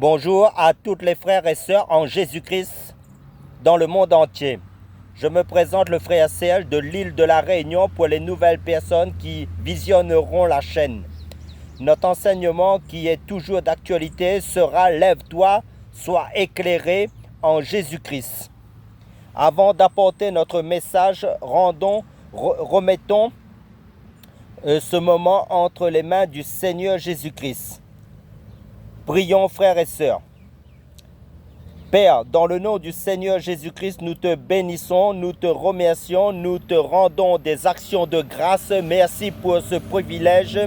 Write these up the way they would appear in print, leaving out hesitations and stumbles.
Bonjour à toutes les frères et sœurs en Jésus-Christ dans le monde entier. Je me présente le frère Serge de l'île de la Réunion pour les nouvelles personnes qui visionneront la chaîne. Notre enseignement qui est toujours d'actualité sera « Lève-toi, sois éclairé en Jésus-Christ ». Avant d'apporter notre message, remettons ce moment entre les mains du Seigneur Jésus-Christ. Prions, frères et sœurs. Père, dans le nom du Seigneur Jésus-Christ, nous te bénissons, nous te remercions, nous te rendons des actions de grâce. Merci pour ce privilège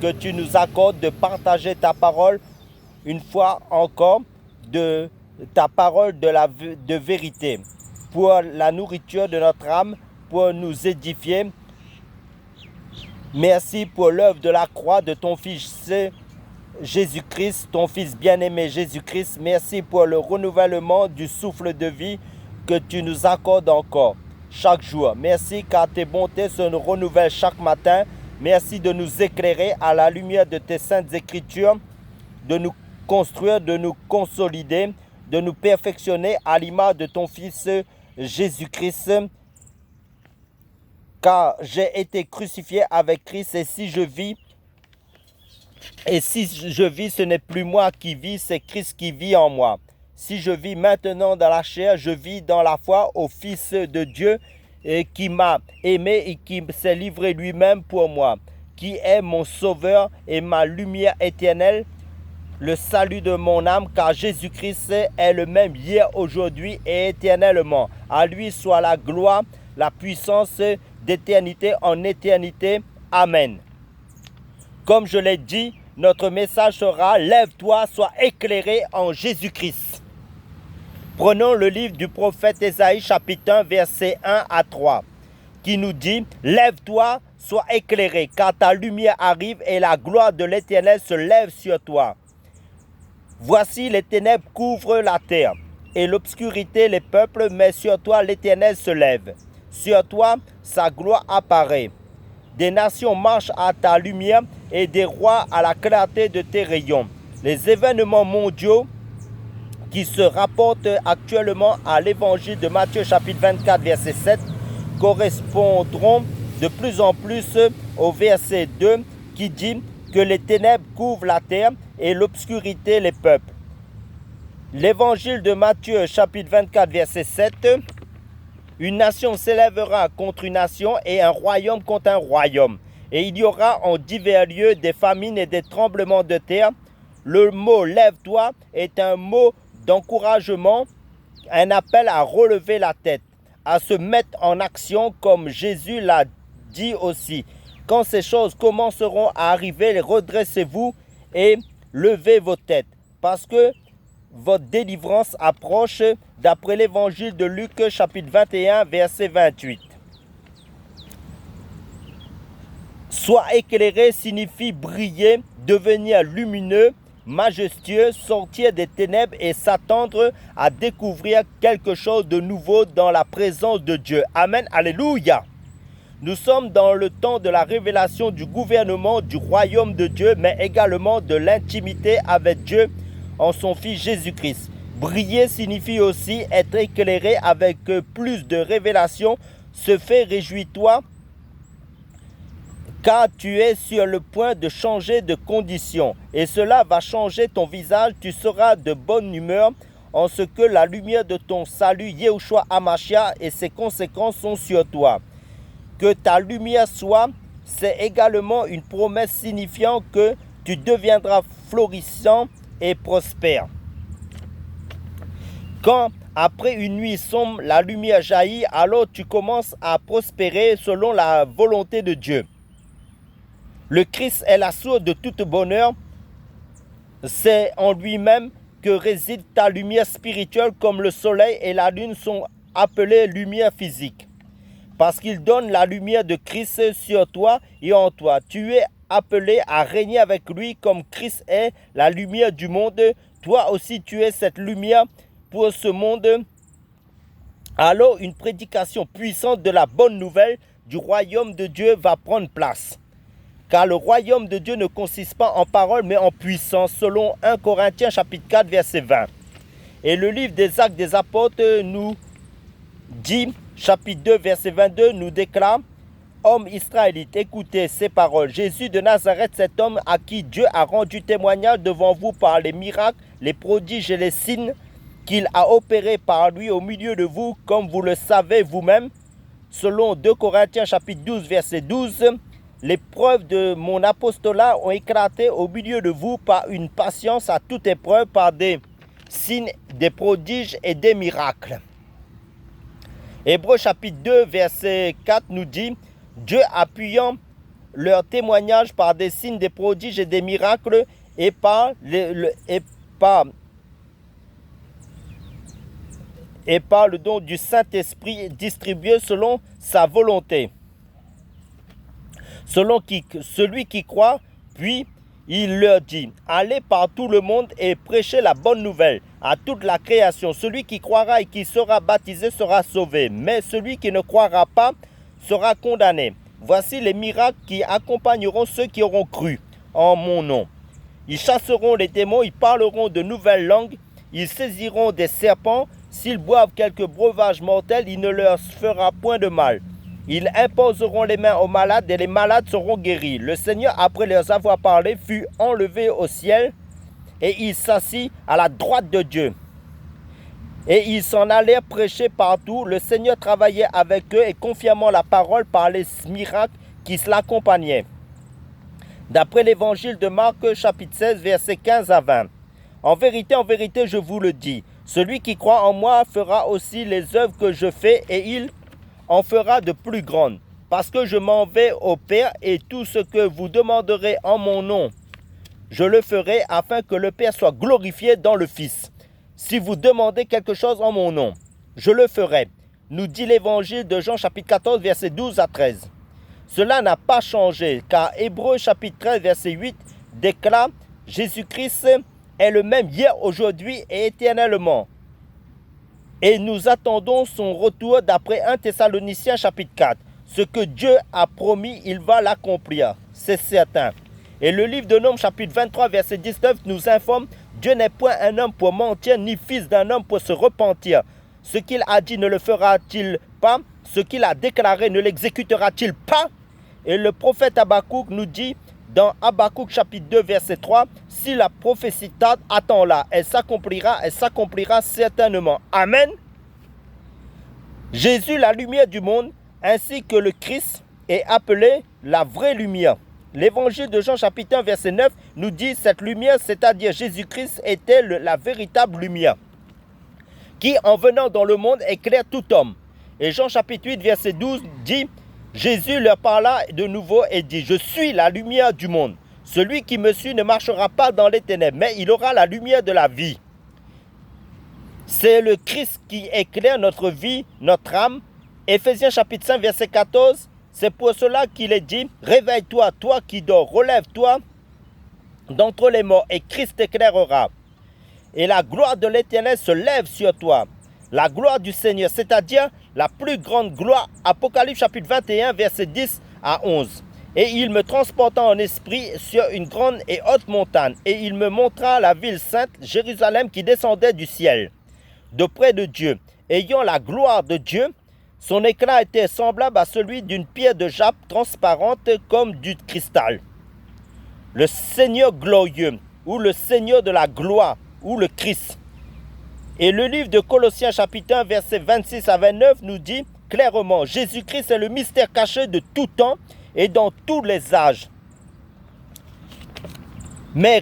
que tu nous accordes de partager ta parole une fois encore, de ta parole de vérité, pour la nourriture de notre âme, pour nous édifier. Merci pour l'œuvre de la croix de ton Fils Jésus-Christ, ton Fils bien-aimé Jésus-Christ. Merci pour le renouvellement du souffle de vie que tu nous accordes encore chaque jour. Merci car tes bontés se renouvellent chaque matin. Merci de nous éclairer à la lumière de tes saintes écritures, de nous construire, de nous consolider, de nous perfectionner à l'image de ton Fils Jésus-Christ. Car j'ai été crucifié avec Christ et si je vis, ce n'est plus moi qui vis, c'est Christ qui vit en moi. Si je vis maintenant dans la chair, je vis dans la foi au Fils de Dieu qui m'a aimé et qui s'est livré lui-même pour moi, qui est mon sauveur et ma lumière éternelle, le salut de mon âme, car Jésus-Christ est le même hier, aujourd'hui et éternellement. À lui soit la gloire, la puissance d'éternité en éternité. Amen. Comme je l'ai dit, notre message sera « Lève-toi, sois éclairé en Jésus-Christ ». Prenons le livre du prophète Ésaïe, chapitre 1, versets 1 à 3, qui nous dit « Lève-toi, sois éclairé, car ta lumière arrive et la gloire de l'Éternel se lève sur toi. Voici les ténèbres couvrent la terre, et l'obscurité les peuples, mais sur toi l'Éternel se lève. Sur toi, sa gloire apparaît. Des nations marchent à ta lumière et des rois à la clarté de tes rayons. Les événements mondiaux qui se rapportent actuellement à l'évangile de Matthieu chapitre 24 verset 7 correspondront de plus en plus au verset 2 qui dit que les ténèbres couvrent la terre et l'obscurité les peuples. L'évangile de Matthieu chapitre 24 verset 7: une nation s'élèvera contre une nation et un royaume contre un royaume. Et il y aura en divers lieux des famines et des tremblements de terre. Le mot « lève-toi » est un mot d'encouragement, un appel à relever la tête, à se mettre en action comme Jésus l'a dit aussi. Quand ces choses commenceront à arriver, redressez-vous et levez vos têtes, parce que votre délivrance approche, d'après l'évangile de Luc chapitre 21 verset 28. Sois éclairé signifie briller, devenir lumineux, majestueux, sortir des ténèbres et s'attendre à découvrir quelque chose de nouveau dans la présence de Dieu. Amen, alléluia. Nous sommes dans le temps de la révélation du gouvernement du royaume de Dieu, mais également de l'intimité avec Dieu en son Fils Jésus-Christ. Briller signifie aussi être éclairé avec plus de révélation. Ce fait réjouis-toi, car tu es sur le point de changer de condition. Et cela va changer ton visage. Tu seras de bonne humeur en ce que la lumière de ton salut, Yeshua Hamashiach, et ses conséquences sont sur toi. Que ta lumière soit, c'est également une promesse signifiant que tu deviendras florissant et prospère. Quand, après une nuit sombre, la lumière jaillit, alors tu commences à prospérer selon la volonté de Dieu. Le Christ est la source de tout bonheur. C'est en lui-même que réside ta lumière spirituelle, comme le soleil et la lune sont appelées lumière physique. Parce qu'il donne la lumière de Christ sur toi et en toi. Tu es appelé à régner avec lui comme Christ est la lumière du monde. Toi aussi tu es cette lumière pour ce monde. Alors une prédication puissante de la bonne nouvelle du royaume de Dieu va prendre place. car le royaume de Dieu ne consiste pas en parole, mais en puissance, selon 1 Corinthiens chapitre 4, verset 20. Et le livre des Actes des Apôtres nous dit, chapitre 2, verset 22, nous déclare: Hommes israélites, écoutez ces paroles. Jésus de Nazareth, cet homme à qui Dieu a rendu témoignage devant vous par les miracles, les prodiges et les signes qu'il a opérés par lui au milieu de vous, comme vous le savez vous-même. Selon 2 Corinthiens chapitre 12, verset 12, les preuves de mon apostolat ont éclaté au milieu de vous par une patience à toute épreuve, par des signes, des prodiges et des miracles. Hébreux chapitre 2, verset 4 nous dit: Dieu appuyant leur témoignage par des signes, des prodiges et des miracles et par le don du Saint-Esprit distribué selon sa volonté. Celui qui croit, puis il leur dit: allez par tout le monde et prêchez la bonne nouvelle à toute la création. Celui qui croira et qui sera baptisé sera sauvé, mais celui qui ne croira pas sera condamné. Voici les miracles qui accompagneront ceux qui auront cru en mon nom. Ils chasseront les démons, ils parleront de nouvelles langues, ils saisiront des serpents. S'ils boivent quelque breuvage mortel, il ne leur fera point de mal. Ils imposeront les mains aux malades et les malades seront guéris. Le Seigneur, après leur avoir parlé, fut enlevé au ciel et il s'assit à la droite de Dieu. Et ils s'en allèrent prêcher partout. Le Seigneur travaillait avec eux et confirmant la parole par les miracles qui l'accompagnaient. D'après l'évangile de Marc, chapitre 16, versets 15 à 20. En vérité, je vous le dis, celui qui croit en moi fera aussi les œuvres que je fais et il en fera de plus grandes. Parce que je m'en vais au Père et tout ce que vous demanderez en mon nom, je le ferai afin que le Père soit glorifié dans le Fils. Si vous demandez quelque chose en mon nom, je le ferai, nous dit l'évangile de Jean chapitre 14, versets 12 à 13. Cela n'a pas changé, car Hébreux chapitre 13, verset 8 déclare: Jésus-Christ est le même hier, aujourd'hui et éternellement. Et nous attendons son retour d'après 1 Thessaloniciens chapitre 4. Ce que Dieu a promis, il va l'accomplir, c'est certain. Et le livre de Nombres chapitre 23 verset 19 nous informe: Dieu n'est point un homme pour mentir, ni fils d'un homme pour se repentir. Ce qu'il a dit ne le fera-t-il pas? Ce qu'il a déclaré ne l'exécutera-t-il pas? Et le prophète Habakkuk nous dit dans Habakkuk chapitre 2 verset 3: si la prophétie tarde, attends-la, elle s'accomplira certainement. Amen. Jésus, la lumière du monde, ainsi que le Christ, est appelé la vraie lumière. L'évangile de Jean chapitre 1 verset 9 nous dit: cette lumière, c'est-à-dire Jésus-Christ, était la véritable lumière, qui en venant dans le monde éclaire tout homme. Et Jean chapitre 8 verset 12 dit: Jésus leur parla de nouveau et dit: je suis la lumière du monde. Celui qui me suit ne marchera pas dans les ténèbres, mais il aura la lumière de la vie. C'est le Christ qui éclaire notre vie, notre âme. Éphésiens chapitre 5 verset 14, c'est pour cela qu'il est dit: réveille-toi, toi qui dors, relève-toi d'entre les morts et Christ t'éclairera. Et la gloire de l'Éternel se lève sur toi. La gloire du Seigneur, c'est-à-dire la plus grande gloire. Apocalypse chapitre 21 verset 10 à 11. Et il me transporta en esprit sur une grande et haute montagne, et il me montra la ville sainte, Jérusalem, qui descendait du ciel, de près de Dieu, ayant la gloire de Dieu. Son éclat était semblable à celui d'une pierre de jappe transparente comme du cristal. Le Seigneur glorieux, ou le Seigneur de la gloire, ou le Christ. Et le livre de Colossiens chapitre 1 versets 26 à 29 nous dit clairement: Jésus-Christ est le mystère caché de tout temps et dans tous les âges, mais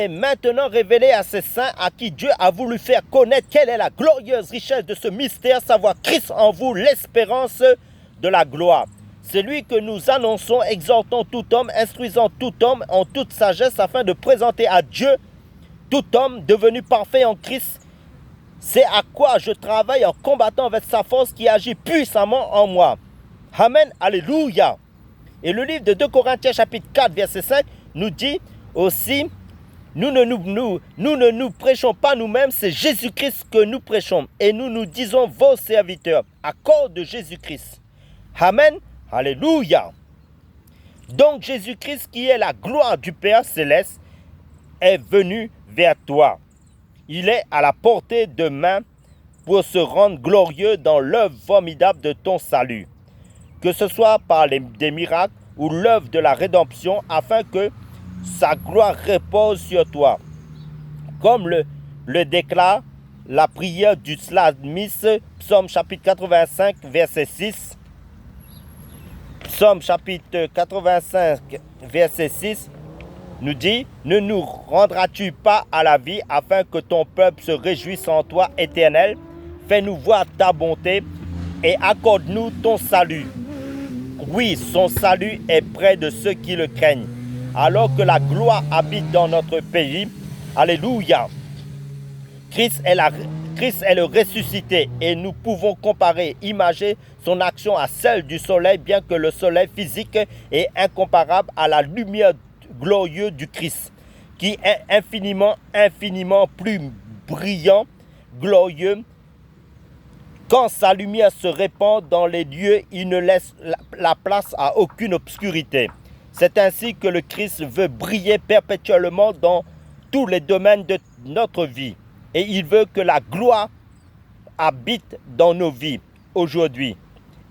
maintenant révélé à ses saints, à qui Dieu a voulu faire connaître quelle est la glorieuse richesse de ce mystère, savoir Christ en vous, l'espérance de la gloire. C'est lui que nous annonçons, exhortant tout homme, instruisant tout homme en toute sagesse, afin de présenter à Dieu tout homme devenu parfait en Christ. C'est à quoi je travaille en combattant avec sa force qui agit puissamment en moi. Amen, alléluia. Et le livre de 2 Corinthiens chapitre 4 verset 5 nous dit aussi: nous ne nous prêchons pas nous-mêmes, c'est Jésus-Christ que nous prêchons. Et nous nous disons vos serviteurs, à cause de Jésus-Christ. Amen, alléluia. Donc Jésus-Christ, qui est la gloire du Père céleste, est venu vers toi. Il est à la portée de main pour se rendre glorieux dans l'œuvre formidable de ton salut, que ce soit par des miracles ou l'œuvre de la rédemption, afin que sa gloire repose sur toi. Comme le déclare la prière du psalmiste, Psaume chapitre 85, verset 6. Psaume chapitre 85, verset 6, nous dit, « Ne nous rendras-tu pas à la vie afin que ton peuple se réjouisse en toi, Éternel? Fais-nous voir ta bonté et accorde-nous ton salut. » Oui, son salut est près de ceux qui le craignent. Alors que la gloire habite dans notre pays, alléluia. Christ est le ressuscité et nous pouvons comparer, imager son action à celle du soleil, bien que le soleil physique est incomparable à la lumière glorieuse du Christ, qui est infiniment plus brillant, glorieux. Quand sa lumière se répand dans les lieux, il ne laisse la place à aucune obscurité. C'est ainsi que le Christ veut briller perpétuellement dans tous les domaines de notre vie. Et il veut que la gloire habite dans nos vies aujourd'hui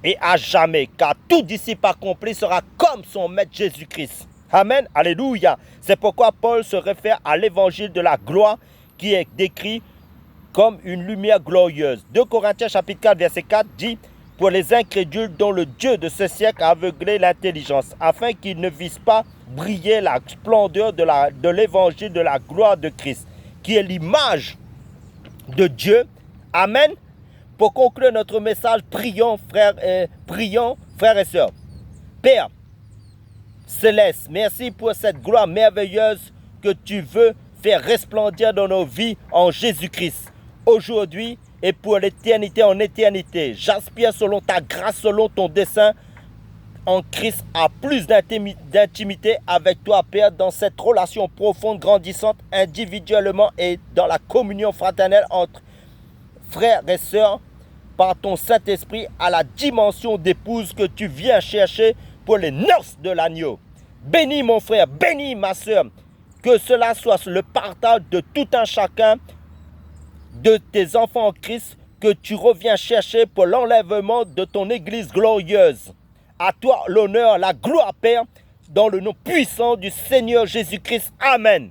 et à jamais, car tout disciple accompli sera comme son Maître Jésus-Christ. Amen, alléluia. C'est pourquoi Paul se réfère à l'évangile de la gloire qui est décrit comme une lumière glorieuse. 2 Corinthiens chapitre 4, verset 4 dit « Pour les incrédules dont le Dieu de ce siècle a aveuglé l'intelligence, afin qu'ils ne vissent pas briller la splendeur de l'évangile de la gloire de Christ, qui est l'image de Dieu. » Amen. Pour conclure notre message, prions frères et sœurs. Père Céleste, merci pour cette gloire merveilleuse que tu veux faire resplendir dans nos vies en Jésus-Christ. Aujourd'hui et pour l'éternité en éternité, j'aspire selon ta grâce, selon ton dessein en Christ à plus d'intimité avec toi, Père, dans cette relation profonde, grandissante, individuellement et dans la communion fraternelle entre frères et sœurs, par ton Saint-Esprit, à la dimension d'épouse que tu viens chercher pour les noces de l'agneau. Bénis mon frère, bénis ma sœur, que cela soit le partage de tout un chacun de tes enfants en Christ que tu reviens chercher pour l'enlèvement de ton Église glorieuse. À toi l'honneur, la gloire, Père, dans le nom puissant du Seigneur Jésus-Christ. Amen.